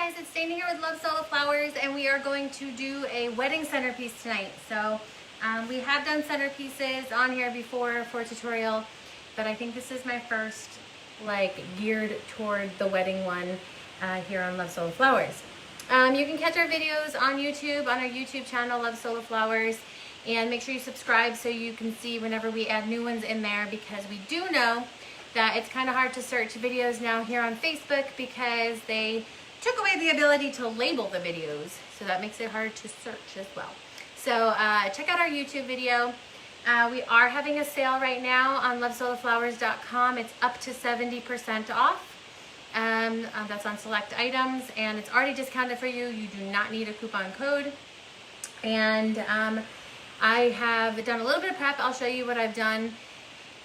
guys, it's Dana here with Love Solo Flowers, and we are going to do a wedding centerpiece tonight. So we have done centerpieces on here before for a tutorial, but I think this is my first like geared toward the wedding one here on Love Solo Flowers. You can catch our videos on YouTube, on our YouTube channel, Love Solo Flowers, and make sure you subscribe so you can see whenever we add new ones in there, because we do know that it's kind of hard to search videos now here on Facebook because they took away the ability to label the videos, so that makes it hard to search as well. So check out our YouTube video. We are having a sale right now on lovesoloflowers.com. It's up to 70% off. That's on select items, and it's already discounted for you. You do not need a coupon code. And I have done a little bit of prep. I'll show you what I've done,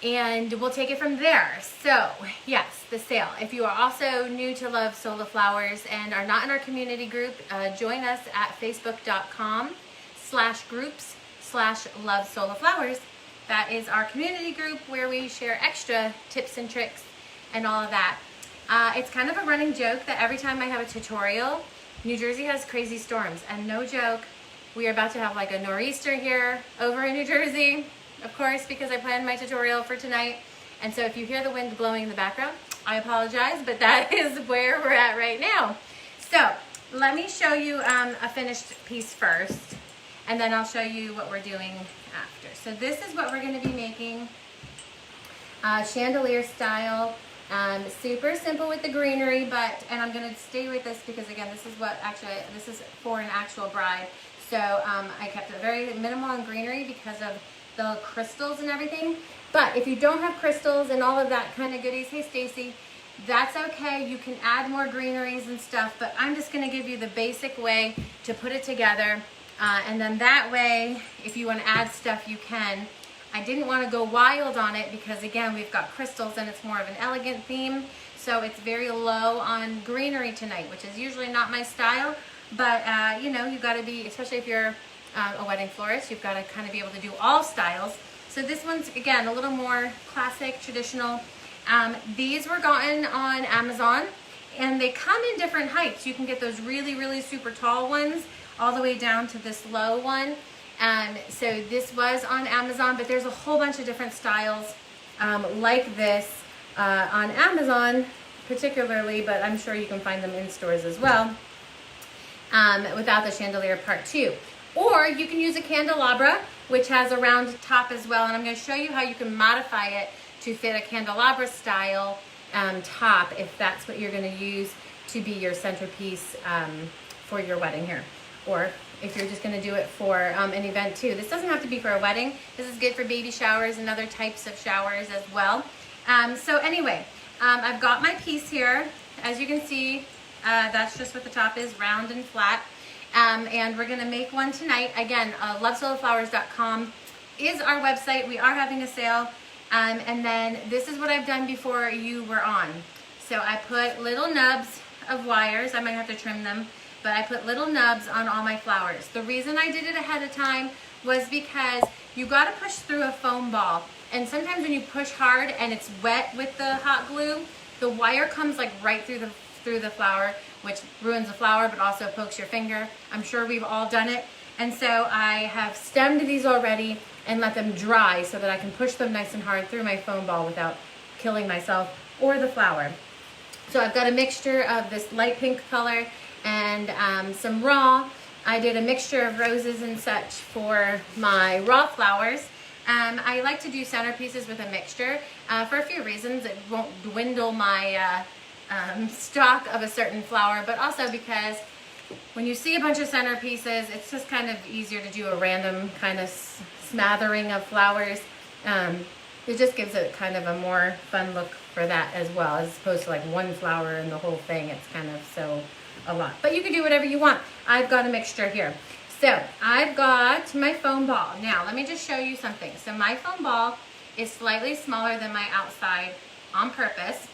and we'll take it from there. So yes, the sale. If you are also new to Love Solo Flowers and are not in our community group, join us at facebook.com/groups/lovesoloflowers. That is our community group where we share extra tips and tricks and all of that. It's kind of a running joke that every time I have a tutorial, New Jersey has crazy storms, and no joke, we are about to have like a nor'easter here over in New Jersey, of course, because I planned my tutorial for tonight. And so if you hear the wind blowing in the background, I apologize, but that is where we're at right now. So let me show you a finished piece first, and then I'll show you what we're doing after. So this is what we're going to be making, chandelier style. Super simple with the greenery, and I'm going to stay with this because, again, this is for an actual bride. So I kept it very minimal on greenery because of the crystals and everything. But if you don't have crystals and all of that kind of goodies, hey Stacy, that's okay. You can add more greeneries and stuff, but I'm just going to give you the basic way to put it together. And then that way, if you want to add stuff, you can. I didn't want to go wild on it because, again, we've got crystals and it's more of an elegant theme. So it's very low on greenery tonight, which is usually not my style. But, you know, you've got to be, especially if you're a wedding florist, you've got to kind of be able to do all styles. So this one's, again, a little more classic, traditional. These were gotten on Amazon, and they come in different heights. You can get those really, really super tall ones all the way down to this low one. So this was on Amazon, but there's a whole bunch of different styles like this on Amazon particularly, but I'm sure you can find them in stores as well without the chandelier part too. Or you can use a candelabra, which has a round top as well, and I'm going to show you how you can modify it to fit a candelabra style top if that's what you're going to use to be your centerpiece for your wedding here. Or if you're just going to do it for an event too. This doesn't have to be for a wedding. This is good for baby showers and other types of showers as well. So anyway, I've got my piece here. As you can see, that's just what the top is, round and flat. And we're going to make one tonight. Again, lovesoloflowers.com is our website. We are having a sale. And then this is what I've done before you were on. So I put little nubs of wires. I might have to trim them, but I put little nubs on all my flowers. The reason I did it ahead of time was because you got to push through a foam ball. And sometimes when you push hard and it's wet with the hot glue, the wire comes like right through the flower, which ruins the flower but also pokes your finger. I'm sure we've all done it. And so I have stemmed these already and let them dry so that I can push them nice and hard through my foam ball without killing myself or the flower. So I've got a mixture of this light pink color and some raw. I did a mixture of roses and such for my raw flowers. I like to do centerpieces with a mixture for a few reasons. It won't dwindle my stock of a certain flower, but also because when you see a bunch of centerpieces, it's just kind of easier to do a random kind of smattering of flowers. It just gives it kind of a more fun look for that as well, as opposed to like one flower in the whole thing. It's kind of so a lot, but you can do whatever you want. I've got a mixture here. So I've got my foam ball. Now let me just show you something. So my foam ball is slightly smaller than my outside on purpose.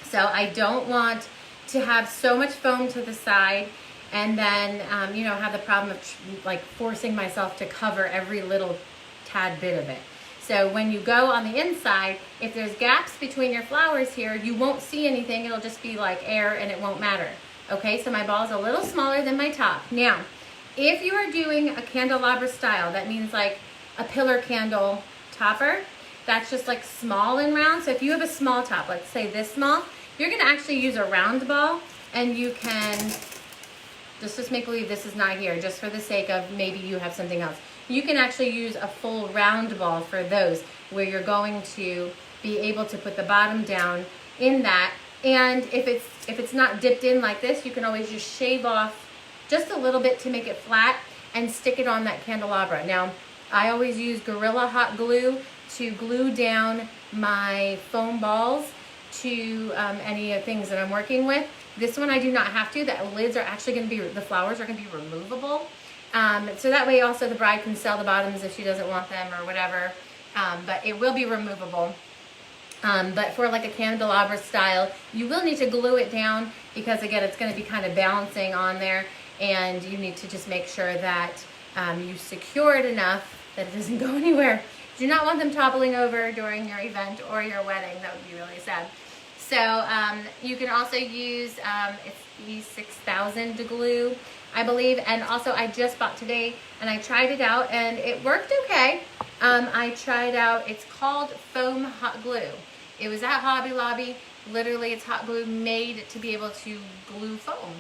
So I don't want to have so much foam to the side and then, you know, have the problem of like forcing myself to cover every little tad bit of it. So when you go on the inside, if there's gaps between your flowers here, you won't see anything. It'll just be like air and it won't matter. Okay, so my ball is a little smaller than my top. Now, if you are doing a candelabra style, that means like a pillar candle topper, that's just like small and round. So if you have a small top, let's say this small, you're gonna actually use a round ball, and you can just make believe this is not here, just for the sake of maybe you have something else. You can actually use a full round ball for those, where you're going to be able to put the bottom down in that. And if it's not dipped in like this, you can always just shave off just a little bit to make it flat and stick it on that candelabra. Now, I always use Gorilla Hot Glue to glue down my foam balls to any things that I'm working with. This one I do not have to. The lids are actually going to be, the flowers are going to be removable. So that way also the bride can sell the bottoms if she doesn't want them or whatever. But it will be removable. But for like a candelabra style, you will need to glue it down, because again, it's going to be kind of balancing on there, and you need to just make sure that you secure it enough that it doesn't go anywhere. Do not want them toppling over during your event or your wedding. That would be really sad. So you can also use it's E6000 glue, I believe. And also I just bought today, and I tried it out, and it worked okay. I tried out, it's called foam hot glue. It was at Hobby Lobby. Literally, it's hot glue made to be able to glue foam.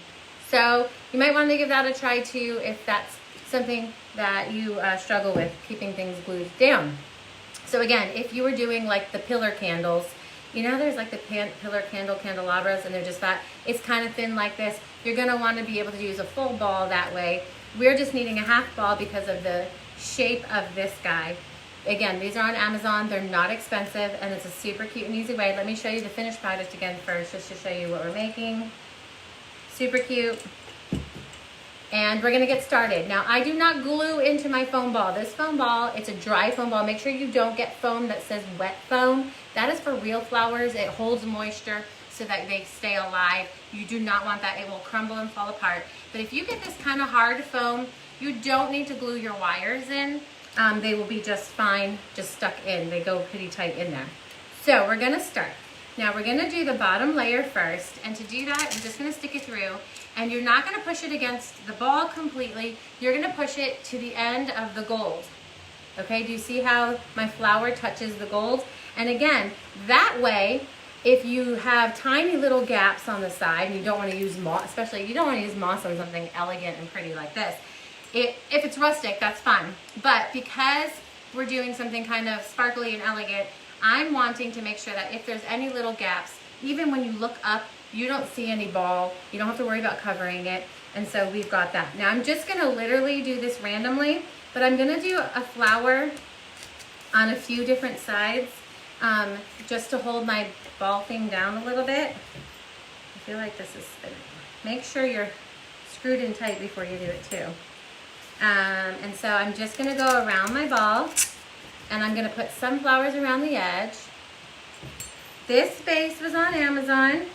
So you might want to give that a try too, if that's something that you struggle with, keeping things glued down. So again, if you were doing like the pillar candles, you know there's like the pillar candelabras, and they're just that, it's kind of thin like this. You're going to want to be able to use a full ball that way. We're just needing a half ball because of the shape of this guy. Again, these are on Amazon. They're not expensive, and it's a super cute and easy way. Let me show you the finished product again first, just to show you what we're making. Super cute. And we're going to get started. Now, I do not glue into my foam ball. This foam ball, it's a dry foam ball. Make sure you don't get foam that says wet foam. That is for real flowers. It holds moisture so that they stay alive. You do not want that. It will crumble and fall apart. But if you get this kind of hard foam, you don't need to glue your wires in. They will be just fine, just stuck in. They go pretty tight in there. So we're going to start. Now we're going to do the bottom layer first. And to do that, I'm just going to stick it through. And you're not going to push it against the ball completely. You're going to push it to the end of the gold. Okay, do you see how my flower touches the gold? And again, that way, if you have tiny little gaps on the side, and you don't want to use moss, especially you don't want to use moss on something elegant and pretty like this. If it's rustic, that's fine. But because we're doing something kind of sparkly and elegant, I'm wanting to make sure that if there's any little gaps, even when you look up, you don't see any ball. You don't have to worry about covering it. And so we've got that. Now I'm just gonna literally do this randomly, but I'm gonna do a flower on a few different sides, just to hold my ball thing down a little bit. I feel like this is spinning. Make sure you're screwed in tight before you do it too. And so I'm just gonna go around my ball, and I'm gonna put some flowers around the edge. This base was on Amazon,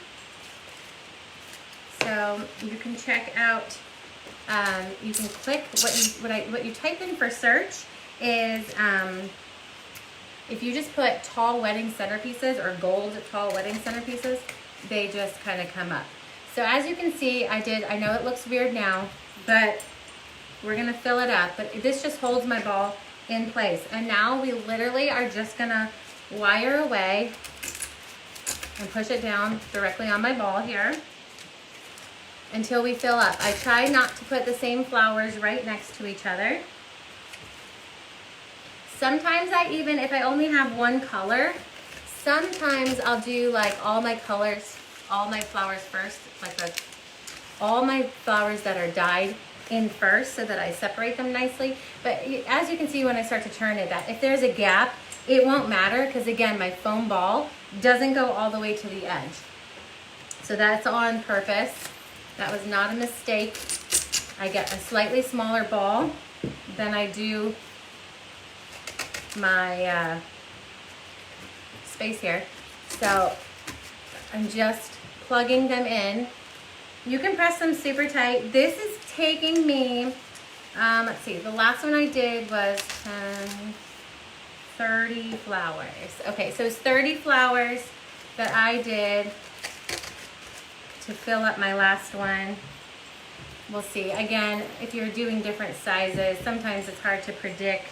so you can check out, you can click, what you type in for search is, if you just put tall wedding centerpieces or gold tall wedding centerpieces, they just kind of come up. So as you can see, I know it looks weird now, but we're gonna fill it up, but this just holds my ball in place. And now we literally are just gonna wire away and push it down directly on my ball here until we fill up. I try not to put the same flowers right next to each other. Sometimes if I only have one color, sometimes I'll do like all my colors, all my flowers first, like all my flowers that are dyed in first so that I separate them nicely. But as you can see when I start to turn it, that if there's a gap, it won't matter, because again, my foam ball doesn't go all the way to the edge. So that's on purpose. That was not a mistake. I get a slightly smaller ball than I do my space here. So I'm just plugging them in. You can press them super tight. This is taking me, let's see, the last one I did was 30 flowers. Okay, so it's 30 flowers that I did to fill up my last one. We'll see. Again, if you're doing different sizes, sometimes it's hard to predict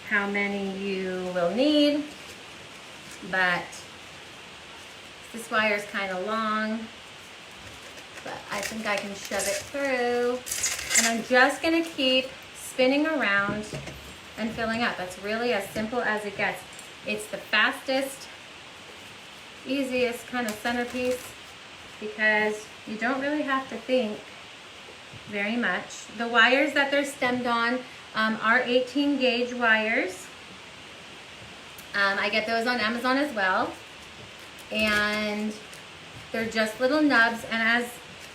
how many you will need, but this wire is kind of long, but I think I can shove it through. And I'm just gonna keep spinning around and filling up. That's really as simple as it gets. It's the fastest, easiest kind of centerpiece because you don't really have to think very much. The wires that they're stemmed on are 18 gauge wires. I get those on Amazon as well. And they're just little nubs. And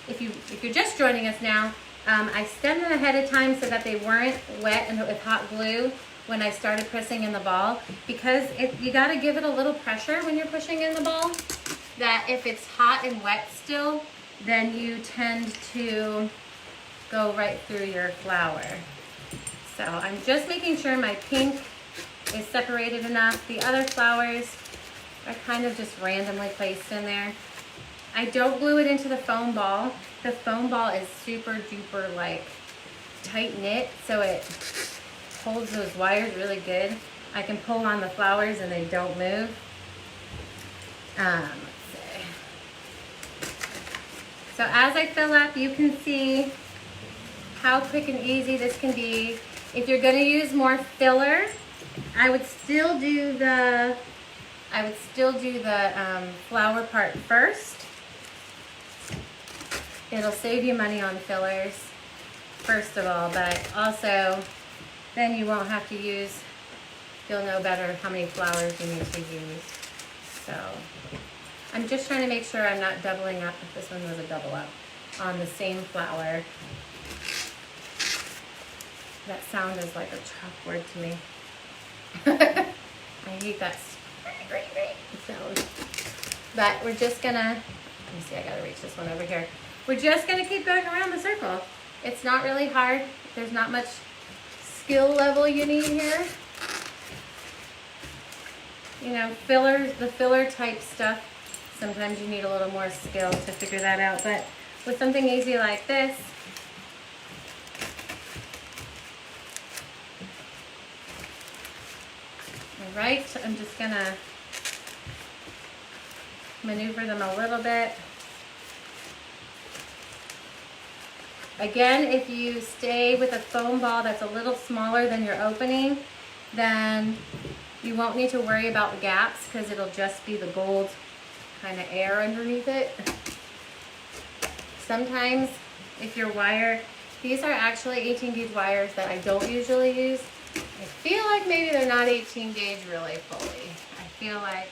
if you're just joining us now, I stemmed them ahead of time so that they weren't wet and with hot glue when I started pressing in the ball, because you got to give it a little pressure when you're pushing in the ball, that if it's hot and wet still, then you tend to go right through your flower. So I'm just making sure my pink is separated enough. The other flowers are kind of just randomly placed in there. I don't glue it into the foam ball. The foam ball is super duper like tight knit, so it holds those wires really good. I can pull on the flowers and they don't move. Let's see. So as I fill up, you can see how quick and easy this can be. If you're gonna use more filler, I would still do the flower part first. It'll save you money on fillers, first of all, but also then you won't have to use, you'll know better how many flowers you need to use. So I'm just trying to make sure I'm not doubling up, if this one was a double up, on the same flower. That sound is like a chalkboard to me. I hate that sound. But we're just gonna, let me see, I gotta reach this one over here. We're just gonna keep going around the circle. It's not really hard. There's not much skill level you need here. You know, fillers, the filler type stuff, sometimes you need a little more skill to figure that out. But with something easy like this, all right, I'm just gonna maneuver them a little bit. Again, if you stay with a foam ball that's a little smaller than your opening, then you won't need to worry about the gaps because it'll just be the gold kind of air underneath it. Sometimes if your wire, these are actually 18 gauge wires that I don't usually use. I feel like maybe they're not 18 gauge really fully. I feel like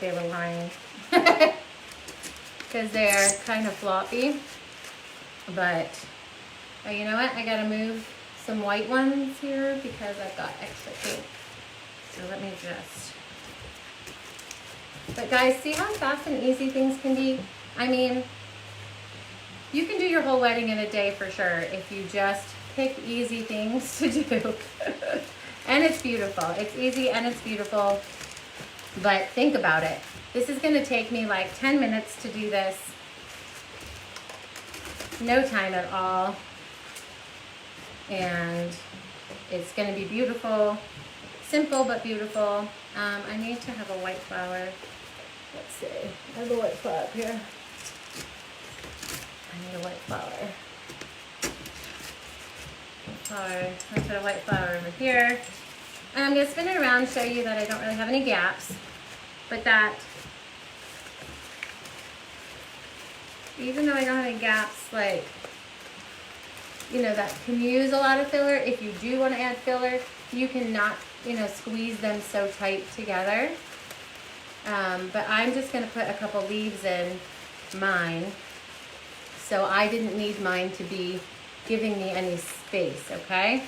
they were lying because they're kind of floppy. But you know what? I gotta move some white ones here because I've got extra pink. So let me just. But guys, see how fast and easy things can be? I mean, you can do your whole wedding in a day for sure if you just pick easy things to do. And it's beautiful. It's easy and it's beautiful. But think about it. This is gonna take me like 10 minutes to do this. No time at all. And it's gonna be beautiful. Simple but beautiful. I need to have a white flower. Let's see. I have a white flower up here. I need a white flower. I'm gonna put a white flower over here. And I'm gonna spin it around and show you that I don't really have any gaps. But that, even though I don't have any gaps, like, you know, that can use a lot of filler. If you do want to add filler, you cannot, you know, squeeze them so tight together. But I'm just going to put a couple leaves in mine. So I didn't need mine to be giving me any space, okay?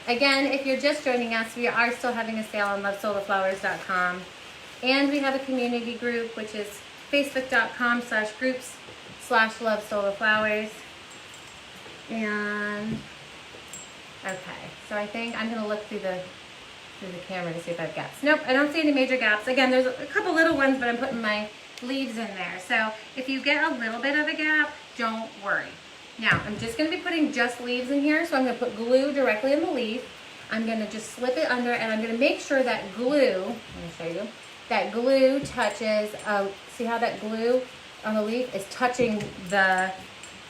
Again, if you're just joining us, we are still having a sale on lovesoloflowers.com. And we have a community group, which is facebook.com/groups/lovesoloflowers. And okay, so I think I'm gonna look through the camera to see if I have gaps. Nope, I don't see any major gaps. Again, there's a couple little ones, but I'm putting my leaves in there. So if you get a little bit of a gap, don't worry. Now, I'm just gonna be putting just leaves in here, so I'm gonna put glue directly in the leaf. I'm gonna just slip it under, and I'm gonna make sure that glue, let me show you, that glue touches, see how that glue on the leaf is touching the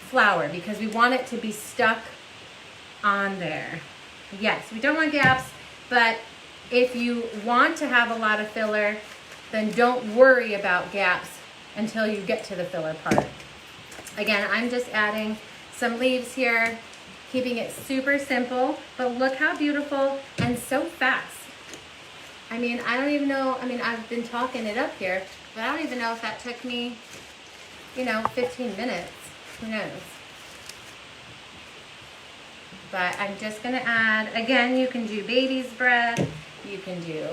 flower, because we want it to be stuck on there. Yes, we don't want gaps, but if you want to have a lot of filler, then don't worry about gaps until you get to the filler part. Again, I'm just adding some leaves here, keeping it super simple, but look how beautiful and so fast. I mean, I don't even know, I mean, I've been talking it up here, but I don't even know if that took me, you know, 15 minutes. Who knows? But I'm just gonna add, again, you can do baby's breath, you can do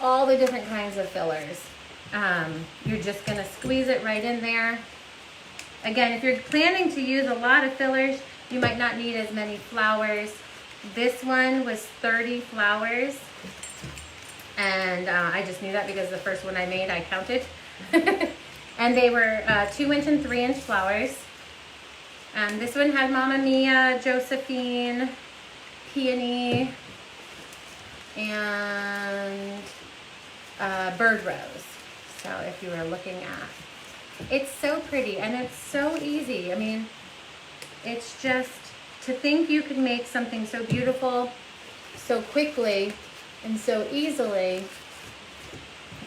all the different kinds of fillers. You're just gonna squeeze it right in there. Again, if you're planning to use a lot of fillers, you might not need as many flowers. This one was 30 flowers. And I just knew that because the first one I made, I counted. And they were 2-inch and 3-inch flowers. This one had Mamma Mia, Josephine, Peony, and Bird Rose. So if you were looking at, it's so pretty and it's so easy. I mean, it's just to think you could make something so beautiful so quickly and so easily,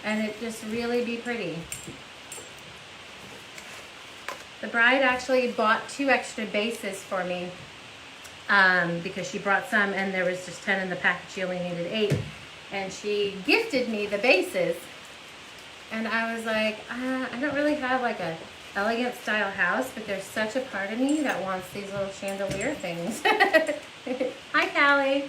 and it just really be pretty. The bride actually bought 2 extra bases for me because she brought some and there was just 10 in the package. She only needed 8, and she gifted me the bases. And I was like, I don't really have like a elegant style house, but there's such a part of me that wants these little chandelier things. Hi, Callie.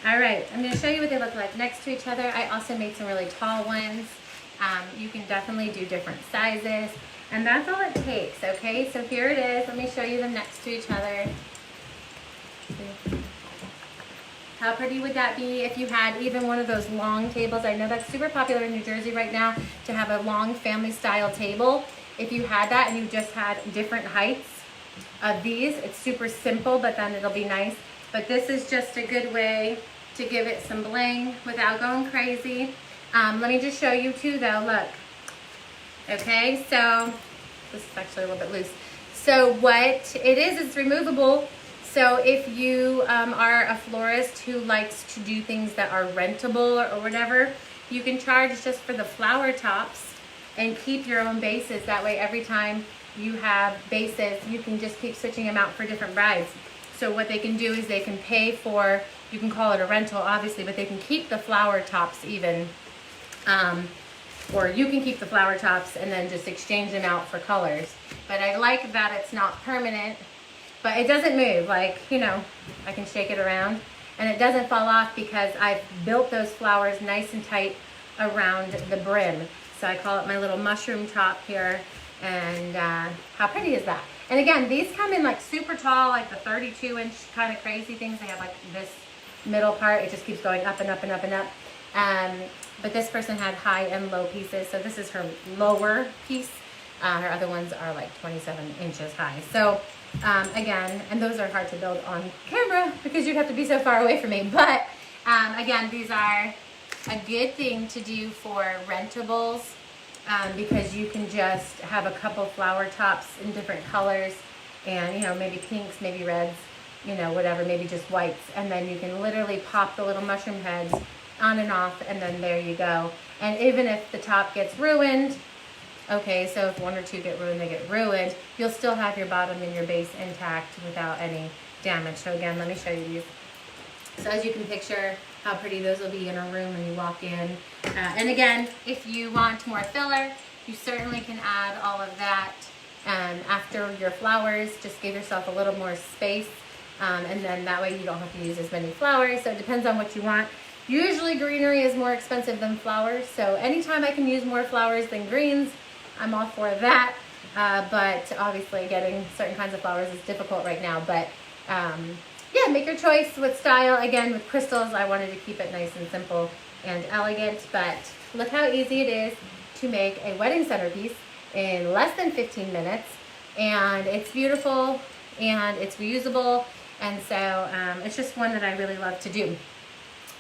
All right, I'm gonna show you what they look like next to each other. I also made some really tall ones. You can definitely do different sizes, and that's all it takes, okay? So here it is. Let me show you them next to each other. How pretty would that be if you had even one of those long tables? I know that's super popular in New Jersey right now to have a long family style table. If you had that and you just had different heights of these, it's super simple, but then it'll be nice. But this is just a good way to give it some bling without going crazy. Let me just show you too though, look. Okay, so this is actually a little bit loose. So what it is, it's removable. So if you are a florist who likes to do things that are rentable or whatever, you can charge just for the flower tops and keep your own bases. That way every time you have bases, you can just keep switching them out for different brides. So what they can do is they can pay for, you can call it a rental obviously, but they can keep the flower tops even, or you can keep the flower tops and then just exchange them out for colors. But I like that it's not permanent. But it doesn't move, like, you know, I can shake it around and it doesn't fall off because I've built those flowers nice and tight around the brim. So I call it my little mushroom top here. And how pretty is that? And again, these come in like super tall, like the 32-inch kind of crazy things. They have like this middle part. It just keeps going up and up and up and up. But this person had high and low pieces. So this is her lower piece. Her other ones are like 27 inches high. So again, and those are hard to build on camera because you'd have to be so far away from me. But again, these are a good thing to do for rentables because you can just have a couple flower tops in different colors and, you know, maybe pinks, maybe reds, you know, whatever, maybe just whites. And then you can literally pop the little mushroom heads on and off, and then there you go. And even if the top gets ruined, okay, so if 1 or 2 get ruined, they get ruined, you'll still have your bottom and your base intact without any damage. So again, let me show you these. So as you can picture how pretty those will be in a room when you walk in. And again, if you want more filler, you certainly can add all of that after your flowers. Just give yourself a little more space, and then that way you don't have to use as many flowers. So it depends on what you want. Usually greenery is more expensive than flowers, so anytime I can use more flowers than greens, I'm all for that. But obviously getting certain kinds of flowers is difficult right now. But yeah, make your choice with style. Again, with crystals, I wanted to keep it nice and simple and elegant, but look how easy it is. to make a wedding centerpiece in less than 15 minutes, and it's beautiful and it's reusable, and so it's just one that I really love to do.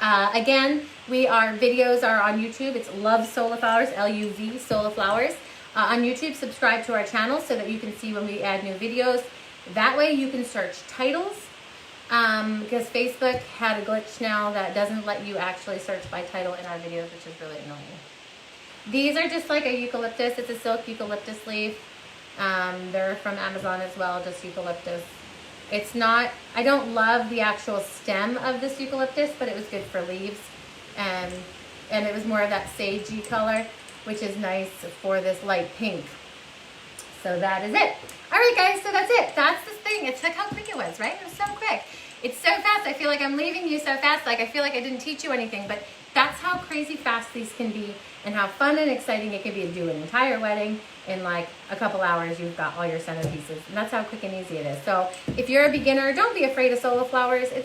Again, videos are on YouTube. It's Love Soliflowers, L-U-V, Soliflowers. On YouTube, subscribe to our channel so that you can see when we add new videos. That way you can search titles, because Facebook had a glitch now that doesn't let you actually search by title in our videos, which is really annoying. These are just like a eucalyptus. It's a silk eucalyptus leaf. They're from Amazon as well, just eucalyptus. It's not, I don't love the actual stem of this eucalyptus, but it was good for leaves. And it was more of that sagey color, which is nice for this light pink. So that is it. All right, guys, so that's it. That's this thing. It's like how quick it was, right? It was so quick. It's so fast. I feel like I'm leaving you so fast. Like I feel like I didn't teach you anything, but that's how crazy fast these can be and how fun and exciting it can be to do an entire wedding in like a couple hours. You've got all your centerpieces, and that's how quick and easy it is. So if you're a beginner, don't be afraid of Soliflowers. It's